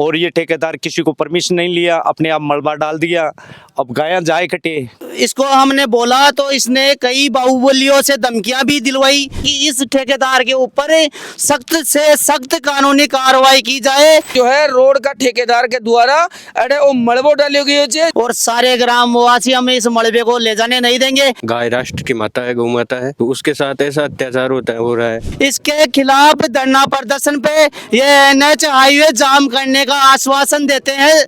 और ये ठेकेदार किसी को परमिशन नहीं लिया, अपने आप मलबा डाल दिया। अब गायें जाए कटे। इसको हमने बोला तो इसने कई बाहुबलियों से धमकियां भी दिलवाई कि इस ठेकेदार के ऊपर सख्त से सख्त कानूनी कार्रवाई की जाए। जो है रोड का ठेकेदार के द्वारा अरे वो मलबो डाले गए छे और सारे ग्रामवासी हम इस मलबे को ले जाने नहीं देंगे। गाय राष्ट्र की माता है, गौ माता है, तो उसके साथ ऐसा अत्याचार हो रहा है। इसके खिलाफ धरना प्रदर्शन पे ये NH हाईवे जाम करने का आश्वासन देते हैं।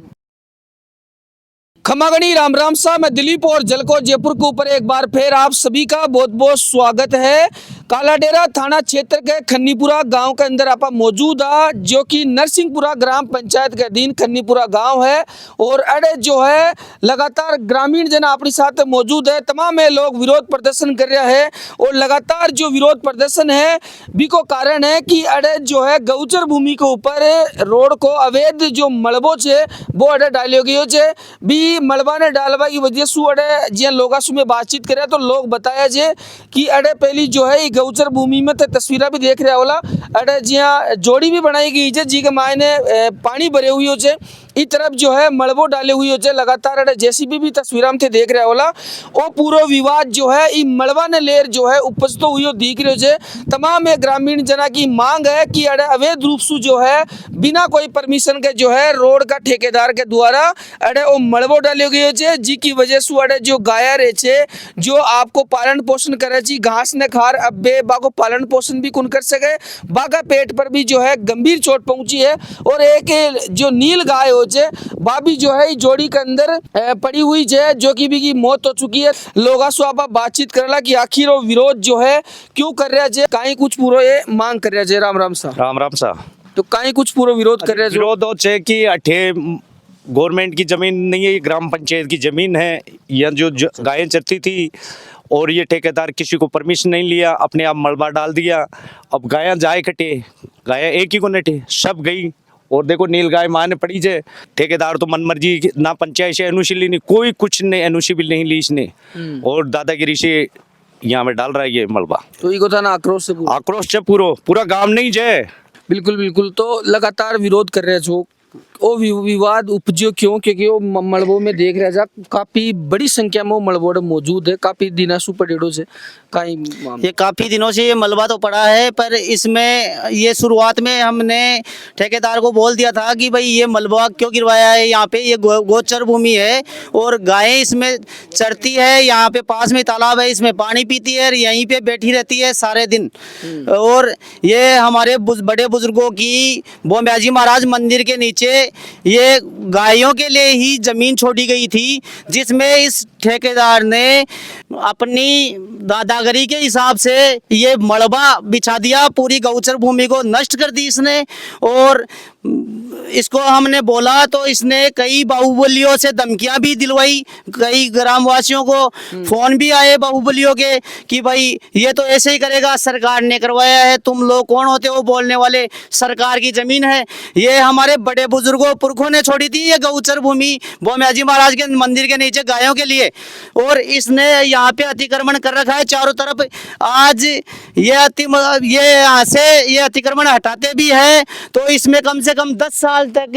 खमागणी राम राम सा, मैं दिलीप और जलको जयपुर के ऊपर एक बार फिर आप सभी का बहुत बहुत स्वागत है। कालाडेरा थाना क्षेत्र के खन्नीपुरा गांव के अंदर आप मौजूद है, जो कि नरसिंहपुरा ग्राम पंचायत के अधीन खन्नीपुरा गांव है। और अड़े जो है लगातार ग्रामीण जन अपने साथ मौजूद है, तमाम लोग विरोध प्रदर्शन कर रहे हैं। और लगातार जो विरोध प्रदर्शन है भी को कारण है कि अड़े जो है गौचर भूमि के ऊपर रोड को अवैध जो मलबो छे वो अड़े डालो गयो छे। भी मलबा ने डालवा की वजह से अड़े जिया लोग में बातचीत करे तो लोग बताया जे कि अड़े पहली जो है गौचर भूमि में तो तस्वीर भी देख रहा होला, अड़े जिया जोड़ी भी बनाई गई है जी के मायने पानी भरे हुई हो छे। इस तरफ जो है मलबो डाले हुई हो छे लगातार अड़े जेसीबी भी तस्वीर में देख रहा होला। वो पूरा विवाद जो है ई मलबा ने लेर जो है उपजतो हुई दिख रहे छे। तमाम ग्रामीण जना की मांग है कि अड़े अवैध रूप से जो है बिना कोई परमिशन के जो है रोड का ठेकेदार के द्वारा अड़े वो मलबो डाले गए छे, जी की वजह से अड़े जो गाया रहे छे जो आपको पालन पोषण करे छी घास ने खार अब बे बाको पालन पोषण भी कौन कर सके, बागा पेट पर भी जो है गंभीर चोट पहुंची है। और एक जो नील गाय हो छे बाबी जो है जोड़ी के अंदर पड़ी हुई है, जो कि भी की मौत हो चुकी है। लोग आप बातचीत करला कि आखिर वो विरोध जो है क्यों कर रहा है, कहीं कुछ पूरा ये मांग कर रहा है। राम राम सा। राम राम सा। तो कहीं कुछ पूरा विरोध कर रहे हैं। विरोध हो छे कि अठे गवर्नमेंट की जमीन नहीं है, ये ग्राम पंचायत की जमीन है। यह जो गायें चरती थी और ये ठेकेदार किसी को परमिशन नहीं लिया, अपने आप मलबा डाल दिया। अब गायें जाए कटे, गायें एक ही को नटे सब गई। और देखो नील गाय माने पड़ी जे, ठेकेदार तो मनमर्जी ना पंचायत से अनुशीली नहीं, कोई कुछ नहीं अनुशी भी नहीं ली इसने। और दादागिरी से यहाँ में डाल रहा है ये मलबा। तो इको था ना आक्रोश से पूरा गांव नहीं जे। बिल्कुल बिल्कुल। तो लगातार विरोध कर रहे जो वो विवाद उपजो क्यों, क्योंकि वो मलबों में देख रहा जा काफी बड़ी संख्या में वो मलबोड़ मौजूद है। काफी दिनों से पड़ेड़ो से ये काफी दिनों से ये मलबा तो पड़ा है, पर इसमें ये शुरुआत में हमने ठेकेदार को बोल दिया था कि भाई ये मलबा क्यों गिरवाया है, यहाँ पे ये गोचर भूमि है और गायें इसमें चरती है, यहाँ पे पास में तालाब है, इसमें पानी पीती है और यहीं पे बैठी रहती है सारे दिन। और ये हमारे बड़े बुजुर्गों की बोम्याजी महाराज मंदिर के नीचे ये गायों के लिए ही जमीन छोड़ी गई थी, जिसमें इस ठेकेदार ने अपनी दादागिरी के हिसाब से ये मलबा बिछा दिया, पूरी गौचर भूमि को नष्ट कर दी इसने। और इसको हमने बोला तो इसने कई बाहुबलियों से धमकियां भी दिलवाई, कई ग्रामवासियों को फोन भी आए बाहुबलियों के कि भाई ये तो ऐसे ही करेगा, सरकार ने करवाया है, तुम लोग कौन होते हो बोलने वाले, सरकार की जमीन है। ये हमारे बड़े बुजुर्गों पुरखों ने छोड़ी थी ये गौचर भूमि बोम्याजी महाराज के मंदिर के नीचे गायों के लिए, और इसने यहाँ पे अतिक्रमण कर रखा है चारों तरफ। आज ये यहाँ से ये अतिक्रमण हटाते भी है तो इसमें कम से कम 10 साल तक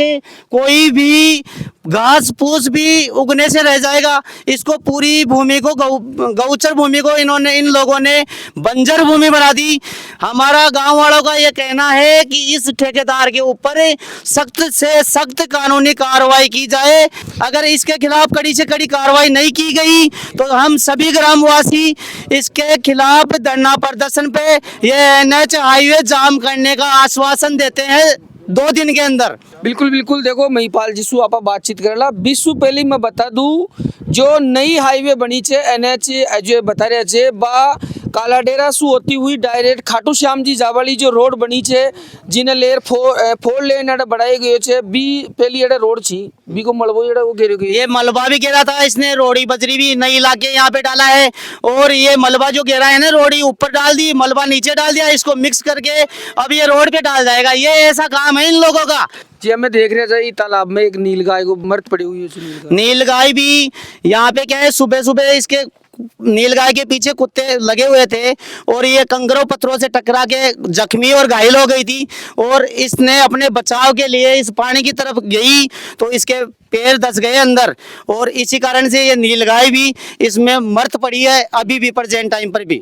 कोई भी घास फूस भी उगने से रह जाएगा। इसको पूरी भूमि को गौचर भूमि को इन लोगों ने बंजर भूमि बना दी। हमारा गांव वालों का ये कहना है कि इस ठेकेदार के ऊपर सख्त से सख्त कानूनी कार्रवाई की जाए। अगर इसके खिलाफ कड़ी से कड़ी कार्रवाई नहीं की गई तो हम सभी ग्रामवासी इसके खिलाफ धरना प्रदर्शन पे ये NH हाईवे जाम करने का आश्वासन देते हैं 2 दिन के अंदर। बिल्कुल बिल्कुल। देखो महिपाल जिसु आप बातचीत करेला विश्व पहले मैं बता दूं जो नई हाईवे बनी छे NH जो बता रहे छे बा कालाडेरा सु होती हुई डायरेक्ट खाटू श्याम जी जावाली जो रोड बनी छे जिने लेर 4 लेन अड़े बढ़ाई गयो छे। बी पहली अड़े रोड छी बी को मलबो अड़े वो घेरे गयो, ये मलबा भी घेरा था इसने, रोड़ी बजरी भी नई लाके यहाँ पे डाला है। और ये मलबा जो घेरा है ना, रोड़ी ऊपर डाल दी, मलबा नीचे डाल दिया, इसको मिक्स करके अब ये रोड पे डाल जाएगा। ये ऐसा काम है इन लोगों का। जी हमें देख रहे थे तालाब में एक नील गाय को मृत पड़ी हुई है। नील गाय भी यहाँ पे क्या है, सुबह सुबह इसके नीलगाय के पीछे कुत्ते लगे हुए थे और ये कंकरों पत्थरों से टकरा के जख्मी और घायल हो गई थी और इसने अपने बचाव के लिए इस पानी की तरफ गई तो इसके पैर धंस गए अंदर और इसी कारण से ये नीलगाय भी इसमें मर्त पड़ी है अभी भी प्रेजेंट टाइम पर भी।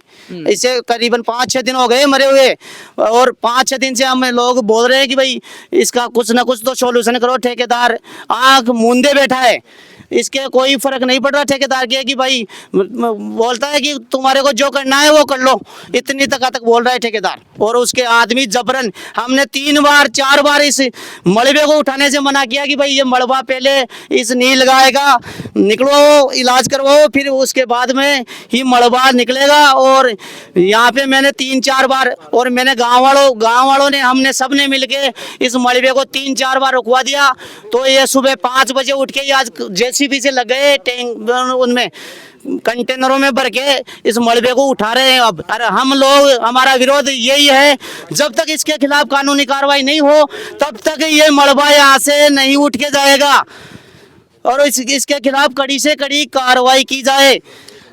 इसे करीबन 5-6 दिन हो गए मरे हुए और 5-6 दिन से हम लोग बोल रहे हैं कि भाई इसका कुछ ना कुछ तो सॉल्यूशन करो। ठेकेदार आंख मूंदे बैठा है, इसके कोई फर्क नहीं पड़ रहा ठेकेदार के कि भाई बोलता है कि तुम्हारे को जो करना है वो कर लो, इतनी तक बोल रहा है ठेकेदार। और उसके आदमी जबरन, हमने 3-4 बार इस मलबे को उठाने से मना किया कि भाई ये मलबा पहले इस नीलगाय का निकलो, इलाज करवाओ, फिर उसके बाद में ही मलबा निकलेगा। और यहाँ पे मैंने 3-4 बार और मैंने गाँव वालों ने हमने सब ने मिलके इस मलबे को 3-4 बार रुकवा दिया। तो ये सुबह 5 बजे उठ के आज जेसीबी से लग गए टैंक उनमें कंटेनरों में भर के इस मलबे को उठा रहे हैं। अब अरे हम लोग, हमारा विरोध यही है, जब तक इसके खिलाफ कानूनी कार्रवाई नहीं हो तब तक ये मलबा यहाँ से नहीं उठ के जाएगा और इसके खिलाफ कड़ी से कड़ी कार्रवाई की जाए।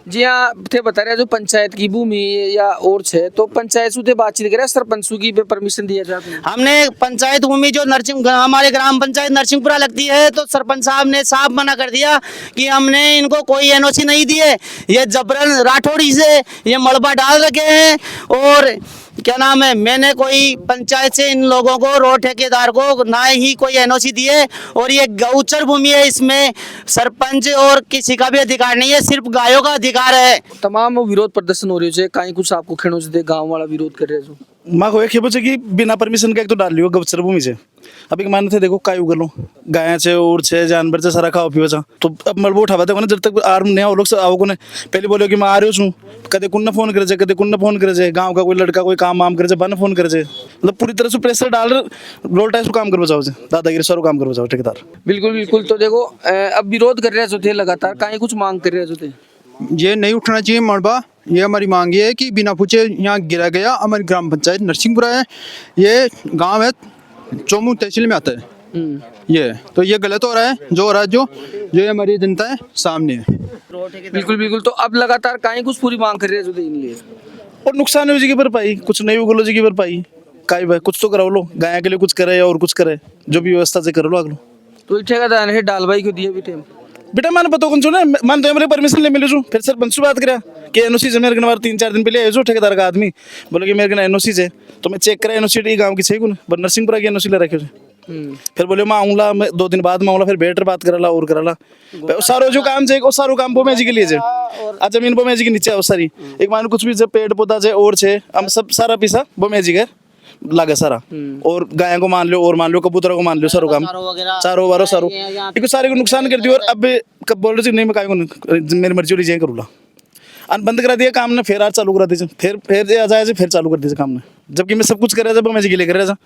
जी हाँ, थे बता रहे जो पंचायत की भूमि या और छे तो पंचायत से बातचीत करे, सरपंच की परमिशन दिया जाता है। हमने पंचायत भूमि जो हमारे ग्राम पंचायत नरसिंहपुरा लगती है तो सरपंच साहब ने साफ मना कर दिया कि हमने इनको कोई एनओसी नहीं दी है, ये जबरन राठौड़ी से ये मलबा डाल रखे हैं। और क्या नाम है, मैंने कोई पंचायत से इन लोगों को रोड ठेकेदार को ना ही कोई एनओसी दी है और ये गौचर भूमि है, इसमें सरपंच और किसी का भी अधिकार नहीं है, सिर्फ गायों का अधिकार है। तमाम विरोध प्रदर्शन हो रहे हो, कहीं कुछ आपको खेणों से गांव वाला विरोध कर रहे हो। माँ को एक है कि बिना परमिशन का एक तो डाल लियो गौचर भूमि से। अभी मान थे देखो काय उगलो गाय छे और छे जानवर छे सारा खाओ पियो छा तो अब मलबो उठावा देखो ना, जब तक आर्म नहीं आओ लोग से आओ को ने पहले बोलो कि मैं आ रही हूँ, कदे कुन ना फोन करे छे, कदे कुन ना फोन करे छे, गांव का कोई लड़का कोई काम वाम करे छे बन फोन करे छे, मतलब पूरी तरह से प्रेशर डाल रोल टाइप काम करवा जाओ, दादागिरी सारो काम करवा जाओ ठेकेदार। बिल्कुल बिल्कुल। तो देखो अब विरोध कर रहे थे लगातार, कहीं कुछ मांग कर रहे थे। ये नहीं उठना चाहिए मलबा, ये हमारी मांग ये है कि बिना पूछे यहाँ गिरा गया। हमारी ग्राम पंचायत नरसिंहपुरा है, ये गांव है चोमू तहसील में आता है ये, तो ये गलत हो रहा है जो हो रहा है, जो ये हमारी जनता है सामने है। बिल्कुल बिल्कुल। तो अब लगातार कहीं कुछ पूरी मांग कर रहे थे इन लिए। और नुकसान हो जी भरपाई, कुछ नहीं उगलो जी की भरपाई काई भाई कुछ तो कराओ लो, गाय के लिए कुछ करे और कुछ करे, जो भी व्यवस्था से कर लो अगलो। तो ठेकेदार ने डाल भाई को दिया भी टाइम बेटा मैंने पता कौन सुना मान तो मेरे परमिशन ले मिले छू, फिर सरपंच से बात करा कि एनओसी से मेरे गनवार 3-4 दिन पहले आए जो ठेकेदार का आदमी बोले कि मेरे गन एनओसी से, तो मैं चेक करा एनओसी गांव की सही को पर नरसिंहपुरा की एनओसी ले रखे। फिर बोले मैं आऊंगा, मैं 2 दिन बाद में आऊंगा, फिर बेटर बात कराला और कराला सारो जो काम चाहिए वो सारो काम बोमे जी के लिए जे आ जमीन बोमे जी के नीचे है सारी, एक मान कुछ भी पेड़ पौधा है और छे हम सब सारा पैसा बोमे जी के लागे सारा। और गाय को मान लो और मान लो कबूतरों को मान लो, सारो काम चारों वारो सारो एक सारे को नुकसान कर दिया। और अब कब बोल रहे थे नहीं मैं काय को मेरी मर्जी वाली करूँगा, अन बंद करा दिया काम ने, फिर आज चालू करा दीजिए, फिर आ जाए फिर चालू कर दीजिए काम ने, जबकि मैं सब कुछ कर रहा था मैं जी के लिए कर रहा था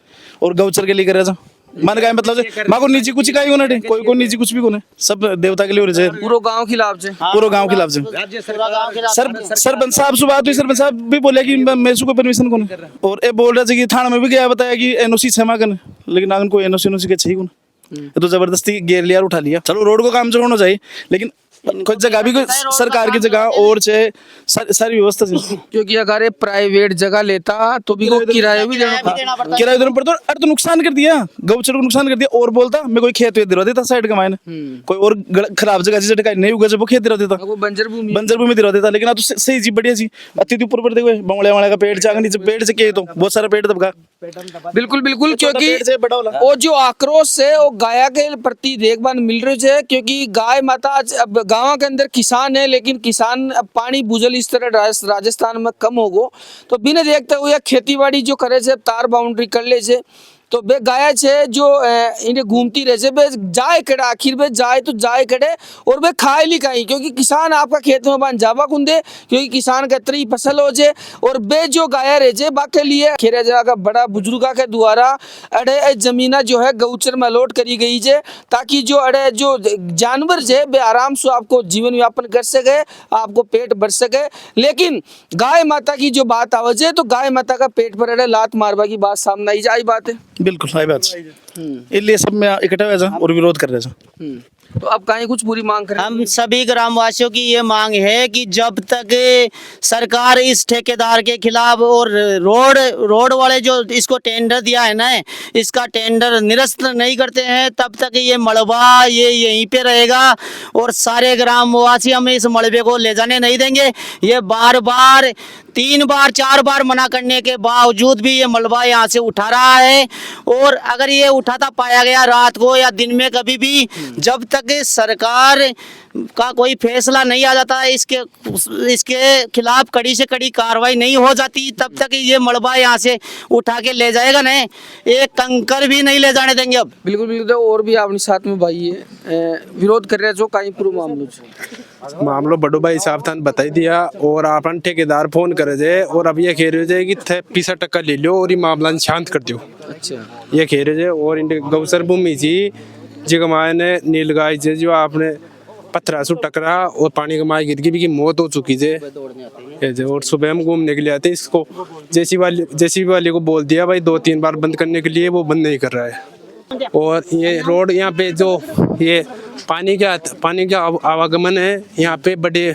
और गौचर के लिए कर रहा था। मान का मतलब माँ को निजी कुछ का कोई को निजी कुछ भी को सब देवता के लिए हो रहे पूरा गांव खिलाफ से, पूरा गांव खिलाफ से। सरपंच साहब से बात हुई, सरपंच साहब भी बोले कि मैं इसको परमिशन को नहीं, और ये बोल रहा था कि थाना में भी गया बताया कि एनओसी क्षमा कर, लेकिन आगे कोई एनओसी के चाहिए तो जबरदस्ती गेर लिया उठा लिया। चलो रोड को काम चलाना चाहिए, लेकिन कुछ जगह भी कोई सरकार की जगह और सारी व्यवस्था क्योंकि अगर ये प्राइवेट जगह लेता तो भी किराया भी देना पड़ता, किराया देना पड़ता। अरे तो नुकसान कर दिया, गौचर को नुकसान कर दिया। और बोलता मैं कोई खेत दिला देता साइड का मायने, कोई और खराब जगह से जगह नहीं उगा वो खेत दिला देता, बंजर भूमि दिला देता। लेकिन तो सही जी बढ़िया जी अति ऊपर देखो बंगले वाले का पेड़ चांग नीचे पेड़ से के तो बहुत सारा पेड़ दबका। बिल्कुल बिल्कुल। क्योंकि वो जो आक्रोश है वो गाय के प्रति देखभाल मिल रही है, क्योंकि गाय माता अब गाँव के अंदर किसान है, लेकिन किसान अब पानी भूजल इस तरह राजस्थान में कम होगो तो बिना देखते हुए खेती बाड़ी जो करे से तार बाउंड्री कर ले से, तो बे गाय छे जो इन्हें घूमती रहे से बे जाए कड़े, आखिर में जाए तो जाए कड़े और बे खाए ली कहीं, क्योंकि किसान आपका खेत में बांध जावा कुंदे, क्योंकि किसान का इतनी फसल हो जाए। और बे जो गाय रहे जे बाके लिए खेरा जाएगा बड़ा बुजुर्गा के द्वारा अड़े जमीना जो है गौचर में अलॉट करी गई जे, ताकि जो अड़े जो जानवर जे बे आराम से आपको जीवन यापन कर सके, आपको पेट भर सके। लेकिन गाय माता की जो बात आवाज है तो गाय माता का पेट पर अड़े लात मारवा की बात सामने आई बात है। बिल्कुल सही बात, इसलिए सब में इकट्ठा हुआ और विरोध कर रहे थे। तो अब कहीं कुछ पूरी मांग करें? हम सभी ग्रामवासियों की ये मांग है कि जब तक सरकार इस ठेकेदार के खिलाफ और रोड वाले जो इसको टेंडर दिया है ना, इसका टेंडर निरस्त नहीं करते हैं, तब तक ये मलबा ये यहीं पे रहेगा और सारे ग्रामवासी हम इस मलबे को ले जाने नहीं देंगे। ये बार बार 3 बार 4 बार मना करने के बावजूद भी ये मलबा यहाँ से उठा रहा है। और अगर ये उठाता पाया गया रात को या दिन में कभी भी, जब तक सरकार का कोई फैसला नहीं आ जाता, इसके खिलाफ कड़ी से कड़ी कार्रवाई नहीं हो जाती, तब तक ये मलबा यहाँ से उठा के ले जाएगा नहीं, एक कंकर भी नहीं ले जाने देंगे अब। बिल्कुल बिल्कुल। तो और भी अपने साथ में भाई है विरोध कर रहे हैं जो कहीं पूरा मामलो बड़ो भाई साहब थान बताई दिया और आपन ठेकेदार फोन करे जे और अब ये कह रहे जे कि 50% ले लो और ये मामला शांत कर दो। अच्छा, ये कह रहे जे और इन गौसर भूमि जी जगमाए ने नीलगाय जे जो आपने पत्थरा से टकरा और पानी कमाई गिर की मौत हो चुकी जे और सुबह हम घूमने के लिए आते इसको जेसीबी वाले को बोल दिया भाई 2-3 बार बंद करने के लिए, वो बंद नहीं कर रहा है। और ये रोड यहाँ पे जो ये पानी का आवागमन है यहाँ पे बड़े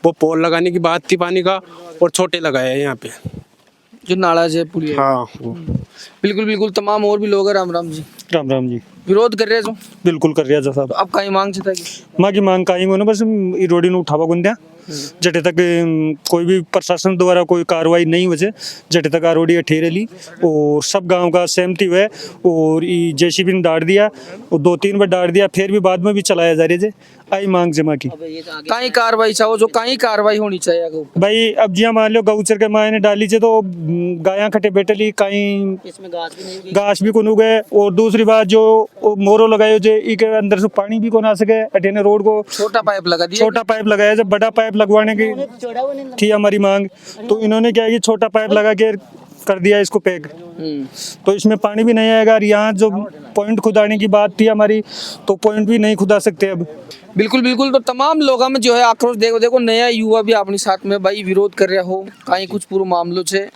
वो पोल लगाने की बात थी पानी का और छोटे लगाए हैं यहाँ पे जो नाला है पुलिया। हाँ बिल्कुल बिल्कुल। तमाम और भी लोग हैं। राम राम जी। राम राम जी। विरोध कर रहे हैं जो? बिल्कुल कर रहा साहब। तो अब कहीं मांग छता की माँ की मांग कहीं ना बस ई रोडी नु उठावा गुंद्या जटे तक कोई भी प्रशासन द्वारा कोई कार्रवाई नहीं हो जटे तक आ रोडी ठेरे ली और सब गांव का सहमति हुए और ई जेसीबी ने डाल दिया और 2-3 बार डाल दिया, फिर भी बाद में भी चलाया जा रही है। आई मांग जमा की कहीं कार्रवाई चाहो जो कहीं कार्रवाई होनी चाहिए भाई। अब जिया मान लो गौचर के मायने डाली जे तो गाया खटे बैठे ली कहीं घास भी कोन उगे और दूसरी बात जो मोरो लगायो जे ई के अंदर से पानी भी कोन आ सके। अटेने रोड को छोटा पाइप लगाया, जब बड़ा पाइप लगवाने की थी हमारी मांग, तो इन्होंने क्या है कि छोटा पाइप लगा के कर दिया इसको पैक, तो इसमें पानी भी नहीं आएगा। यहाँ जो पॉइंट खुदाने की बात थी हमारी, तो पॉइंट भी नहीं खुदा सकते अब। बिल्कुल बिल्कुल। तो तमाम लोगों में जो है आक्रोश देखो नया युवा भी अपने साथ में भाई विरोध कर रहा हो कहीं कुछ पूरा मामलों से।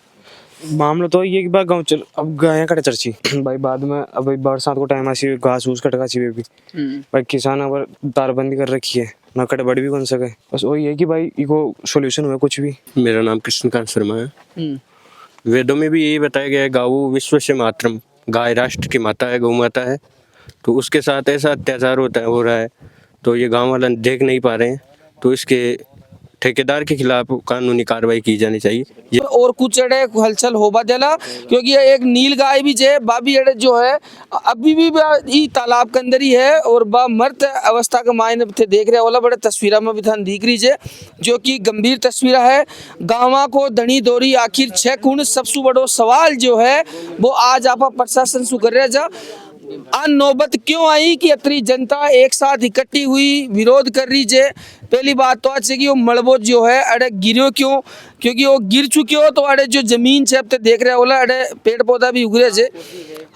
मामला तो ये कि बात गाँव चल अब गाय कटे चर्ची भाई बाद में अब बरसात को टाइम आसी घास फूस कटका चाहिए भी भाई किसान अब तारबंदी कर रखी है ना कटे बड़ी भी बन सके। बस वही है कि भाई इको सोल्यूशन हुआ कुछ भी। मेरा नाम कृष्णकांत शर्मा है। वेदों में भी यही बताया गया है गौ विश्व से मातरम, गाय राष्ट्र की माता है, गौ माता है। तो उसके साथ ऐसा अत्याचार हो रहा है तो ये गाँव वाला देख नहीं पा रहे हैं, तो इसके ठेकेदार के खिलाफ कानूनी कार्रवाई की जानी चाहिए। और कुछ अड़े हलचल होबा देला क्योंकि एक नील गाय भी जे बाबी अड़े जो है अभी भी ई तालाब के अंदर ही है और बा मर्त अवस्था के मायने थे देख रहे वाला बड़े तस्वीर में भी थान दिख रही जे जो कि गंभीर तस्वीर है। गाँव को धनी दौरी आखिर 6 कुण सबसे बड़ो सवाल जो है वो आज आप प्रशासन से कर रहे जा नौबत क्यों आई कि इतनी जनता एक साथ इकट्ठी हुई विरोध कर रही जे। पहली बात तो आज कि वो मलबो जो है अड़े गिरो क्यों, क्योंकि वो गिर चुके हो तो अड़े जो जमीन से अब तक देख रहे हो अड़े पेड़ पौधा भी उगरे छे,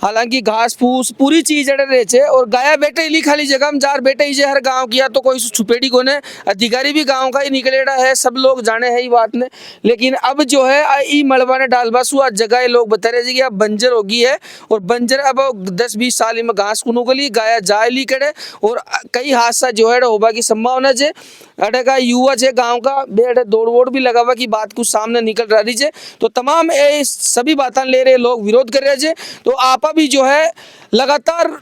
हालांकि घास फूस पूरी चीज अड़े रहे छे और गाया बेटे ही खाली जगह में जार बेटे ही हर गांव किया तो कोई छुपेड़ी को ने अधिकारी भी गांव का ही निकलेड़ा है, सब लोग जाने है ही बात ने। लेकिन अब जो है ई मलबा ने डाल बस हुआ जगह लोग बता रहे कि अब बंजर होगी है और बंजर अब 10-20 साल में घास कुनू गली गाया जाए ली करे और कई हादसा जो है होबा की संभावना है। अड़े का युवा है गांव का बेड़े दौड़ वोड़ भी लगा हुआ की बात कुछ सामने निकल रही है, तो तमाम सभी बातें ले रहे लोग विरोध कर रहे हैं। तो आपा भी जो है लगातार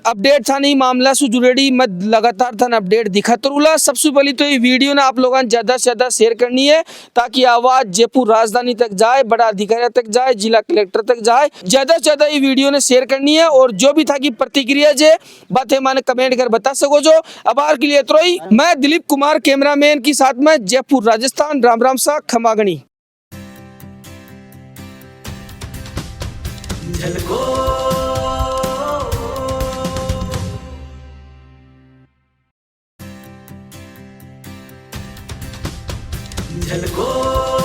अपडेट था नहीं मामला से जुड़ेड़ी मैं लगातार था अपडेट दिखाता रूला। सबसे पहले तो ये वीडियो ना आप लोगों ने ज़्यादा से ज़्यादा शेयर करनी है ताकि आवाज़ जयपुर राजधानी तक जाए, बड़ा अधिकारी तक जाए, जिला कलेक्टर तक जाए। ज़्यादा से ज़्यादा ये वीडियो ने शेयर करनी है और जो भी था कि प्रतिक्रिया जे बातें माने कमेंट कर बता सको जो। आभार के लिए तो ही मैं दिलीप कुमार कैमरामैन के साथ में जयपुर राजस्थान। राम राम सा खमागणी। झलको